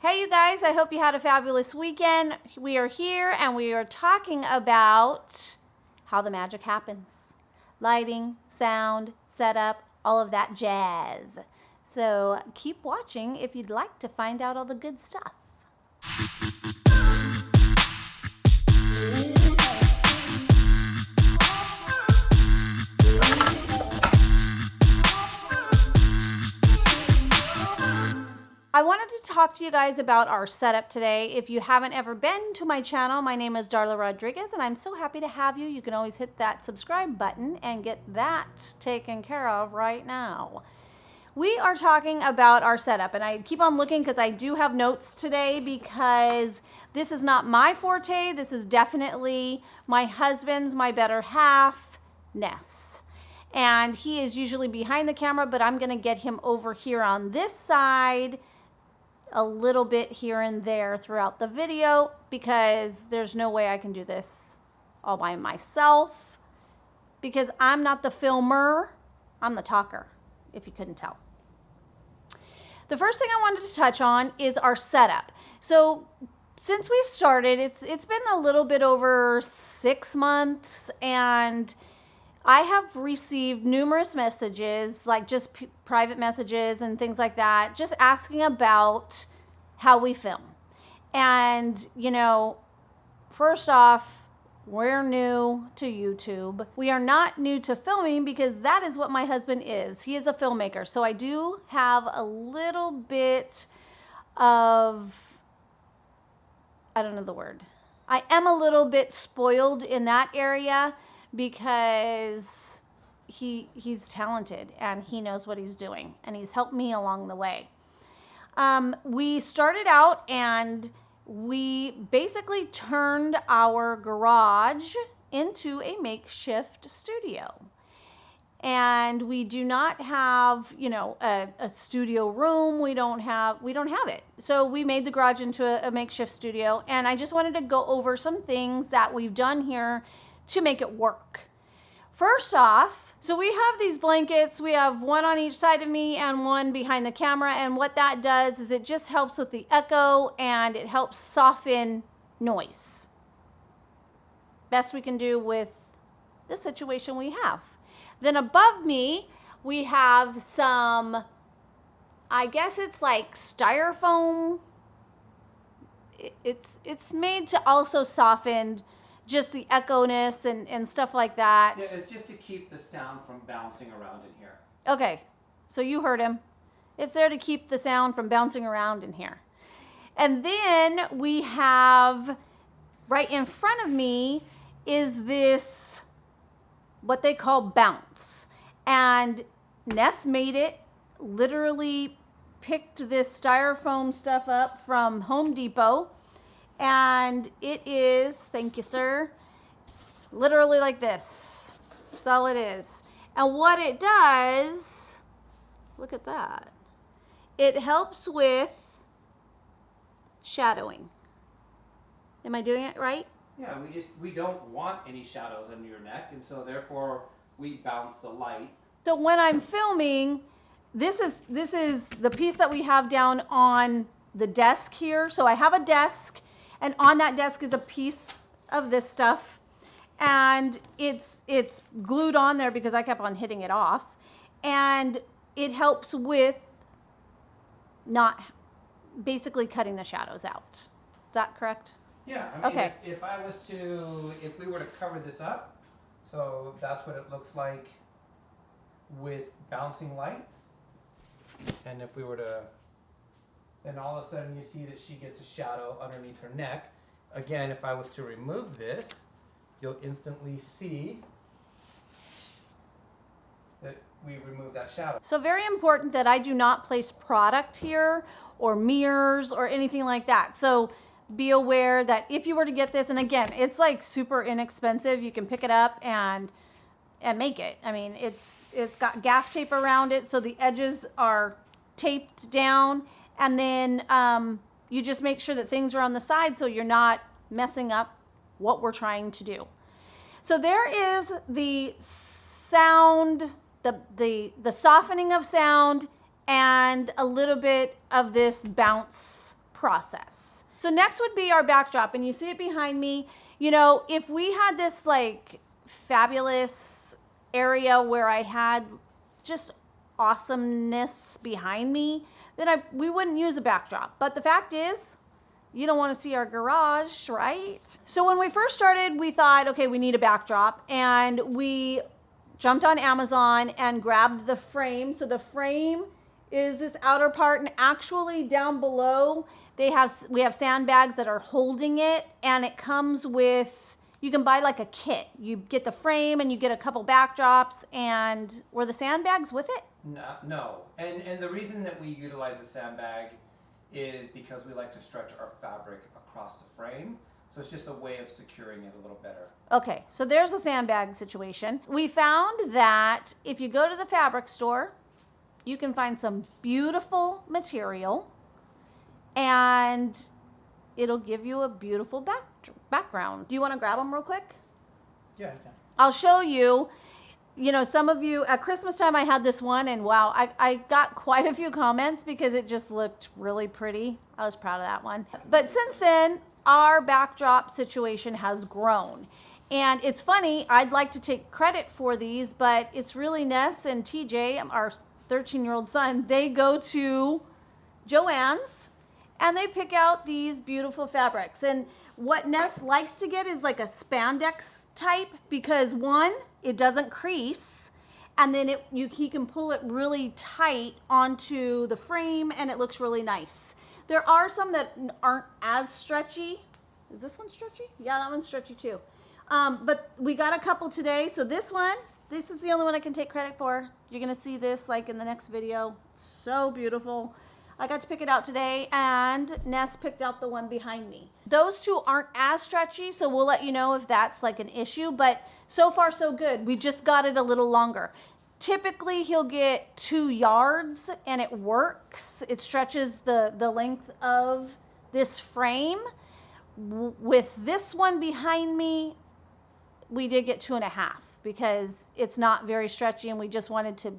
Hey you guys, I hope you had a fabulous weekend. We are here and we are talking about how the magic happens. Lighting, sound, setup, all of that jazz. So keep watching if you'd like to find out all the good stuff. I wanted to talk to you guys about our setup today. If you haven't ever been to my channel, my name is Darla Rodriguez and I'm so happy to have you. You can always hit that subscribe button and get that taken care of right now. We are talking about our setup, and I keep on looking because I do have notes today because this is not my forte. This is definitely my husband's, my better half, Ness. And he is usually behind the camera, but I'm gonna get him over here on this side a little bit here and there throughout the video because there's no way I can do this all by myself because I'm not the filmer, I'm the talker, if you couldn't tell. The first thing I wanted to touch on is our setup. So since we've started, it's been a little bit over 6 months, and I have received numerous messages, like just private messages and things like that, just asking about how we film. And, you know, first off, we're new to YouTube. We are not new to filming because that is what my husband is. He is a filmmaker. So I do have a little bit of, I don't know the word. I am a little bit spoiled in that area because he's talented and he knows what he's doing and he's helped me along the way. We started out and we basically turned our garage into a makeshift studio. And we do not have, you know, a studio room. We don't have it. So we made the garage into a makeshift studio, and I just wanted to go over some things that we've done here to make it work. First off, so we have these blankets. We have one on each side of me and one behind the camera. And what that does is it just helps with the echo and it helps soften noise. Best we can do with the situation we have. Then above me, we have some, I guess it's like styrofoam. It's made to also soften just the echo-ness and stuff like that. Yeah, it's just to keep the sound from bouncing around in here. Okay, so you heard him. It's there to keep the sound from bouncing around in here. And then we have, right in front of me, is this, what they call bounce. And Ness made it, literally picked this styrofoam stuff up from Home Depot. And it is, thank you, sir, literally like this. That's all it is. And what it does, look at that. It helps with shadowing. Am I doing it right? Yeah, we don't want any shadows under your neck, and so therefore we bounce the light. So when I'm filming, this is the piece that we have down on the desk here. So I have a desk, and on that desk is a piece of this stuff, and it's glued on there because I kept on hitting it off, and it helps with not basically cutting the shadows out. Is that correct? Yeah, I mean, okay. if we were to cover this up, so that's what it looks like with bouncing light, and if we were to, then all of a sudden you see that she gets a shadow underneath her neck. Again, if I was to remove this, you'll instantly see that we've removed that shadow. So very important that I do not place product here or mirrors or anything like that. So be aware that if you were to get this, and again, it's like super inexpensive. You can pick it up and make it. I mean, it's got gaff tape around it, so the edges are taped down. And then you just make sure that things are on the side so you're not messing up what we're trying to do. So there is the sound, the softening of sound, and a little bit of this bounce process. So next would be our backdrop, and you see it behind me. You know, if we had this like fabulous area where I had just awesomeness behind me, then we wouldn't use a backdrop. But the fact is, you don't want to see our garage, right? So when we first started, we thought, okay, we need a backdrop, and we jumped on Amazon and grabbed the frame. So the frame is this outer part, and actually down below we have sandbags that are holding it, and it comes with, you can buy like a kit. You get the frame and you get a couple backdrops, and were the sandbags with it? No. And the reason that we utilize a sandbag is because we like to stretch our fabric across the frame. So it's just a way of securing it a little better. Okay, so there's a sandbag situation. We found that if you go to the fabric store, you can find some beautiful material, and it'll give you a beautiful background. Do you want to grab them real quick? Yeah, I can. I'll show you. You know, some of you, at Christmas time I had this one, and wow, I got quite a few comments because it just looked really pretty. I was proud of that one. But since then, our backdrop situation has grown. And it's funny, I'd like to take credit for these, but it's really Ness and TJ, our 13-year-old son. They go to JoAnns and they pick out these beautiful fabrics. And what Ness likes to get is like a spandex type, because one, it doesn't crease, and then he can pull it really tight onto the frame, and it looks really nice. There are some that aren't as stretchy. Is this one stretchy? Yeah, that one's stretchy too. But we got a couple today. So this is the only one I can take credit for. You're gonna see this like in the next video. So beautiful. I got to pick it out today, and Ness picked out the one behind me. Those two aren't as stretchy, so we'll let you know if that's like an issue, but so far so good. We just got it a little longer. Typically he'll get 2 yards and it works. It stretches the length of this frame. With this one behind me, we did get 2.5 because it's not very stretchy, and we just wanted to,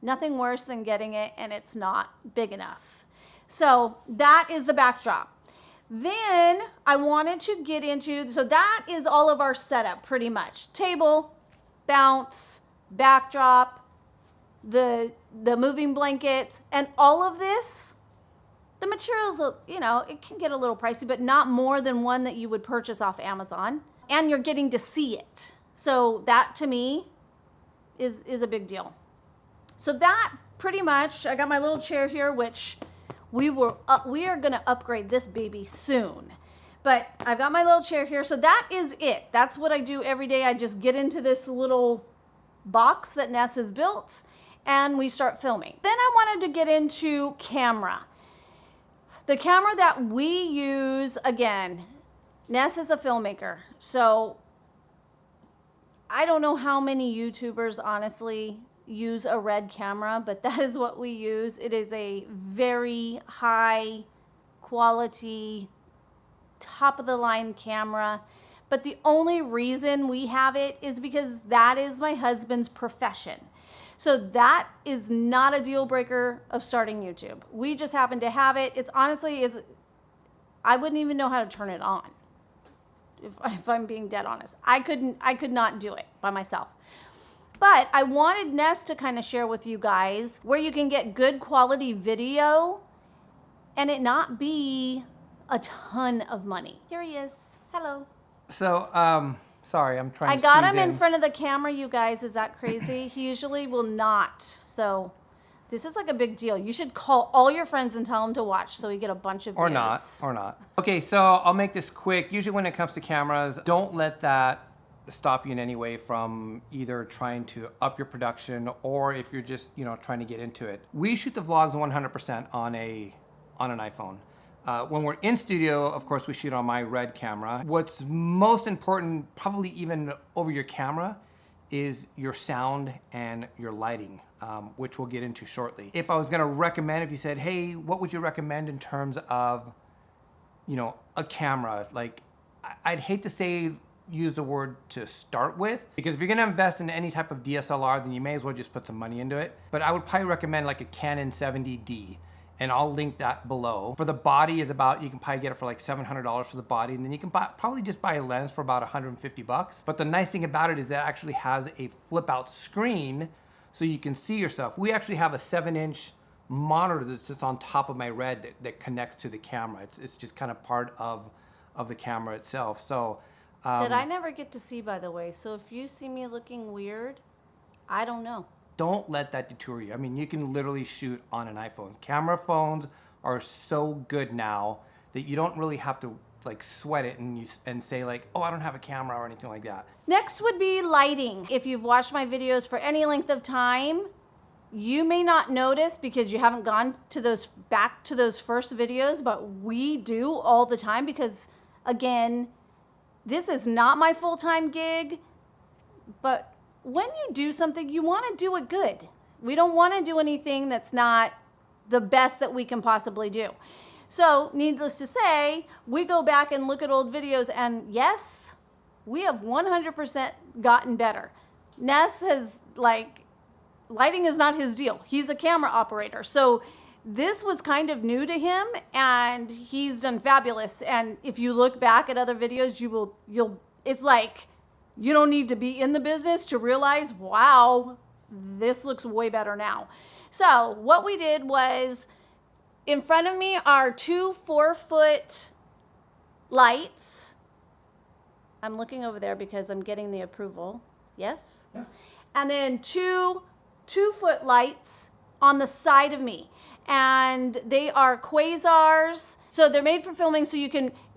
nothing worse than getting it and it's not big enough. So that is the backdrop. Then I wanted to get into, so that is all of our setup pretty much. Table, bounce, backdrop, the moving blankets, and all of this. The materials, you know, it can get a little pricey, but not more than one that you would purchase off Amazon. And you're getting to see it. So that to me is a big deal. So that pretty much, I got my little chair here, which we are gonna upgrade this baby soon. But I've got my little chair here, so that is it. That's what I do every day. I just get into this little box that Ness has built, and we start filming. Then I wanted to get into camera. The camera that we use, again, Ness is a filmmaker, so I don't know how many YouTubers honestly use a red camera, but that is what we use. It is a very high quality, top of the line camera. But the only reason we have it is because that is my husband's profession. So that is not a deal breaker of starting YouTube. We just happen to have it. It's honestly, I wouldn't even know how to turn it on. If I'm being dead honest, I could not do it by myself. But I wanted Ness to kind of share with you guys where you can get good quality video and it not be a ton of money. Here he is. Hello. So, sorry, I'm trying to I got him in front of the camera, you guys. Is that crazy? He usually will not. So this is like a big deal. You should call all your friends and tell them to watch so we get a bunch of views. Or not. Okay, so I'll make this quick. Usually when it comes to cameras, don't let that stop you in any way from either trying to up your production or if you're just, trying to get into it. We shoot the vlogs 100% on an iPhone. When we're in studio, of course, we shoot on my Red camera. What's most important, probably even over your camera, is your sound and your lighting, which we'll get into shortly. If I was gonna recommend, if you said, hey, what would you recommend in terms of, a camera? Like, I'd hate to say use the word to start with, because if you're gonna invest in any type of DSLR, then you may as well just put some money into it. But I would probably recommend like a Canon 70D. and I'll link that below. For the body is about, you can probably get it for like $700 for the body, and then you can probably just buy a lens for about 150 bucks. But the nice thing about it is that it actually has a flip out screen so you can see yourself. We actually have a 7-inch monitor that sits on top of my Red that connects to the camera. It's just kind of part of the camera itself. So that I never get to see, by the way. So if you see me looking weird, I don't know. Don't let that deter you. I mean, you can literally shoot on an iPhone. Camera phones are so good now that you don't really have to like sweat it and say like, oh, I don't have a camera or anything like that. Next would be lighting. If you've watched my videos for any length of time, you may not notice because you haven't gone to back to those first videos, but we do all the time because, again, this is not my full-time gig, but when you do something, you want to do it good. We don't want to do anything that's not the best that we can possibly do. So, needless to say, we go back and look at old videos, and yes, we have 100% gotten better. Ness has, like, lighting is not his deal. He's a camera operator. So this was kind of new to him, and he's done fabulous. And if you look back at other videos, it's like, you don't need to be in the business to realize, wow, this looks way better now. So what we did was, in front of me are 2 4-foot lights. I'm looking over there because I'm getting the approval. Yes? Yeah. And then 2 2-foot lights on the side of me. And they are quasars. So they're made for filming, so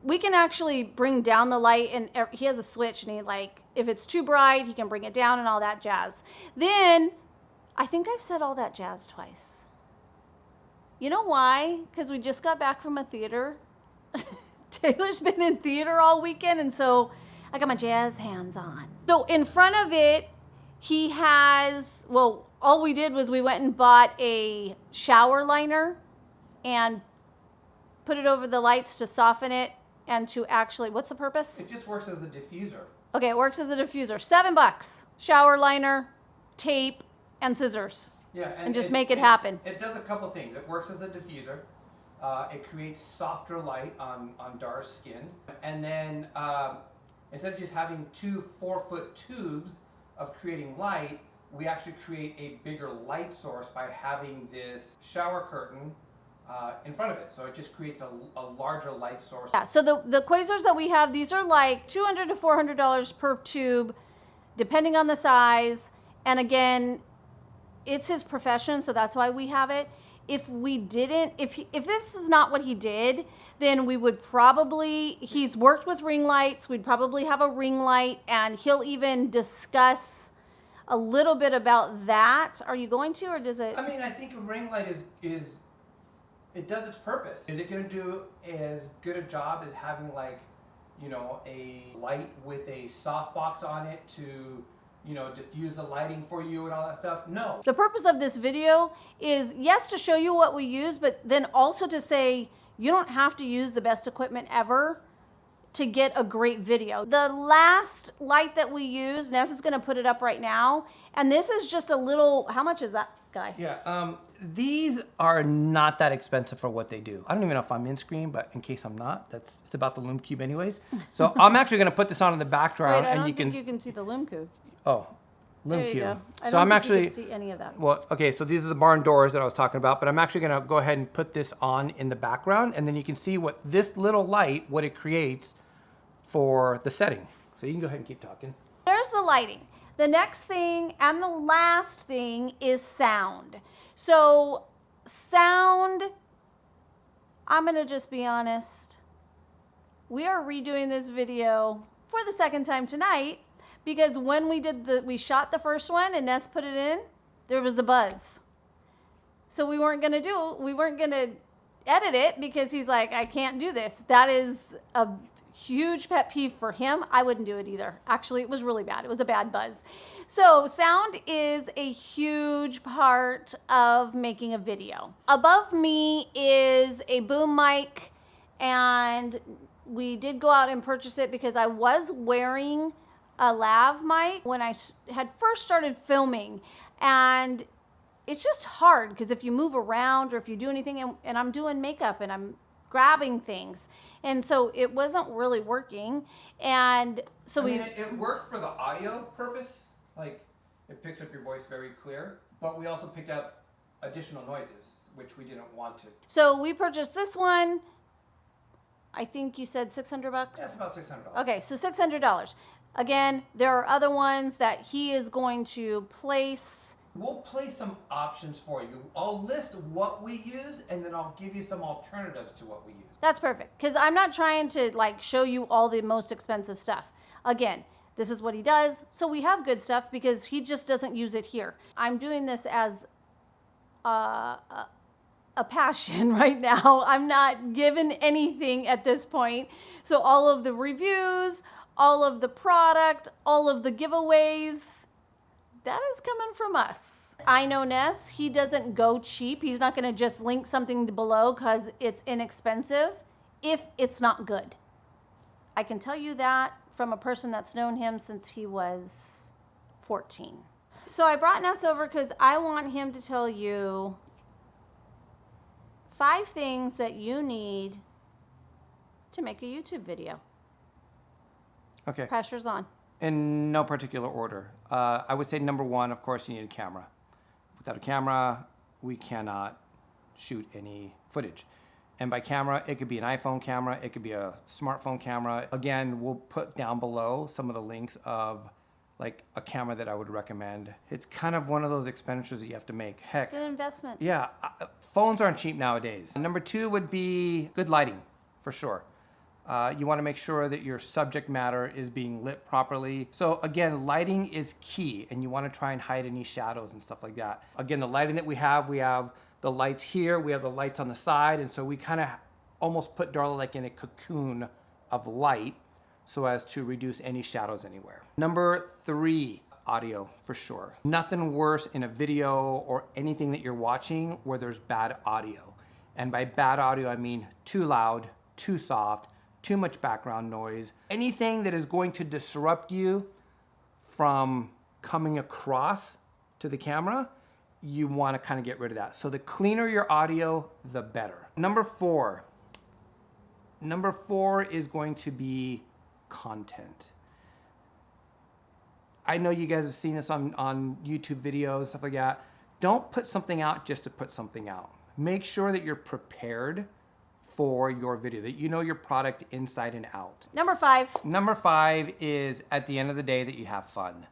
we can actually bring down the light, and he has a switch, and if it's too bright, he can bring it down and all that jazz. Then, I think I've said all that jazz twice. You know why? Because we just got back from a theater. Taylor's been in theater all weekend, and so I got my jazz hands on. So in front of it, he has, well, all we did was we went and bought a shower liner and put it over the lights to soften it and to actually, what's the purpose? It just works as a diffuser. Okay, it works as a diffuser. $7. Shower liner, tape, and scissors. Yeah, and just make it happen. It does a couple things. It works as a diffuser. It creates softer light on Dar's skin. And then instead of just having 2 4-foot tubes of creating light, we actually create a bigger light source by having this shower curtain in front of it. So it just creates a larger light source. Yeah, so the quasars that we have, these are like $200 to $400 per tube, depending on the size. And again, it's his profession, so that's why we have it. If we didn't, if this is not what he did, then we would probably, he's worked with ring lights, we'd probably have a ring light, and he'll even discuss a little bit about that. Are you going to, or does it? I mean, I think a ring light is it does its purpose. Is it going to do as good a job as having, like, you know, a light with a softbox on it to, you know, diffuse the lighting for you and all that stuff? No. The purpose of this video is, yes, to show you what we use, but then also to say you don't have to use the best equipment ever to get a great video. The last light that we use, Ness is gonna put it up right now, and this is just a little, how much is that, guy? Yeah, these are not that expensive for what they do. I don't even know if I'm in screen, but in case I'm not, it's about the Lume Cube anyways. So I'm actually gonna put this on in the background. Wait, I and don't think you can see the Lume Cube. Oh, Lume There you Cube. go. I So don't I'm think actually, you can see any of that. well, okay, so these are the barn doors that I was talking about, but I'm actually gonna go ahead and put this on in the background, and then you can see what this little light, what it creates for the setting. So you can go ahead and keep talking. There's the lighting. The next thing and the last thing is sound. So sound, I'm gonna just be honest. We are redoing this video for the second time tonight because when we shot the first one and Ness put it in, there was a buzz. So we weren't gonna edit it because he's like, I can't do this. That is a huge pet peeve for him. I wouldn't do it either. Actually, it was really bad. It was a bad buzz. So sound is a huge part of making a video. Above me is a boom mic, and we did go out and purchase it because I was wearing a lav mic when I had first started filming, and it's just hard because if you move around or if you do anything, and I'm doing makeup and I'm grabbing things, and so it wasn't really working. And so it worked for the audio purpose, like it picks up your voice very clear, but we also picked up additional noises, which we didn't want to. So we purchased this one. I think you said $600. Yeah, it's about $600. Okay, so $600. Again, there are other ones that he is going to place. We'll place some options for you. I'll list what we use, and then I'll give you some alternatives to what we use. That's perfect, because I'm not trying to like show you all the most expensive stuff. Again, this is what he does, so we have good stuff because he just doesn't use it here. I'm doing this as a passion right now. I'm not given anything at this point. So all of the reviews, all of the product, all of the giveaways, that is coming from us. I know Ness, he doesn't go cheap. He's not gonna just link something below because it's inexpensive if it's not good. I can tell you that from a person that's known him since he was 14. So I brought Ness over because I want him to tell you 5 things that you need to make a YouTube video. Okay. Pressure's on. In no particular order. I would say number 1, of course, you need a camera. Without a camera, we cannot shoot any footage. And by camera, it could be an iPhone camera, it could be a smartphone camera. Again, we'll put down below some of the links of like a camera that I would recommend. It's kind of one of those expenditures that you have to make. Heck, It's an investment. yeah, phones aren't cheap nowadays. Number 2 would be good lighting, for sure. You want to make sure that your subject matter is being lit properly. So again, lighting is key, and you want to try and hide any shadows and stuff like that. Again, the lighting that we have the lights here, we have the lights on the side, and so we kind of almost put Darla like in a cocoon of light so as to reduce any shadows anywhere. Number 3, audio, for sure. Nothing worse in a video or anything that you're watching where there's bad audio. And by bad audio, I mean too loud, too soft, too much background noise. Anything that is going to disrupt you from coming across to the camera, you want to kind of get rid of that. So the cleaner your audio, the better. Number 4 is going to be content. I know you guys have seen this on YouTube videos, stuff like that. Don't put something out just to put something out. Make sure that you're prepared for your video, that you know your product inside and out. Number 5. Number 5 is at the end of the day that you have fun.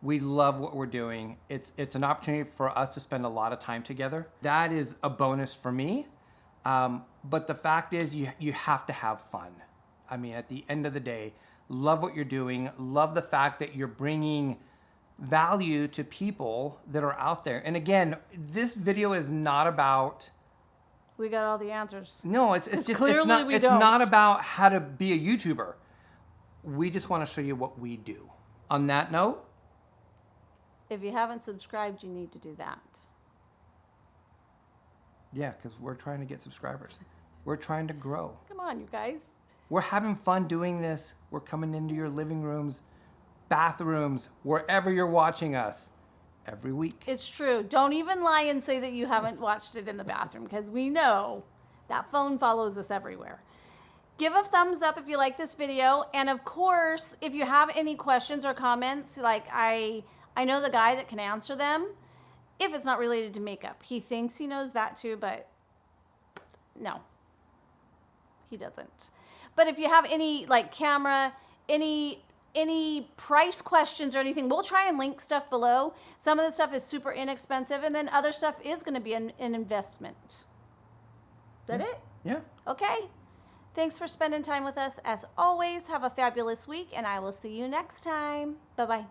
We love what we're doing. It's an opportunity for us to spend a lot of time together. That is a bonus for me. But the fact is you have to have fun. I mean, at the end of the day, love what you're doing. Love the fact that you're bringing value to people that are out there. And again, this video is not about... We got all the answers. No, it's just clearly it's not about how to be a YouTuber. We just want to show you what we do. On that note, if you haven't subscribed, you need to do that. Yeah, because we're trying to get subscribers. We're trying to grow. Come on, you guys. We're having fun doing this. We're coming into your living rooms, bathrooms, wherever you're watching us every week. It's true. Don't even lie and say that you haven't watched it in the bathroom, because we know that phone follows us everywhere. Give a thumbs up if you like this video. And of course, if you have any questions or comments, like I know the guy that can answer them if it's not related to makeup. He thinks he knows that too, but no, he doesn't. But if you have any like camera, any price questions or anything, we'll try and link stuff below. Some of the stuff is super inexpensive, and then other stuff is going to be an investment. Is that it? Yeah. Okay. Thanks for spending time with us. As always, have a fabulous week, and I will see you next time. Bye-bye.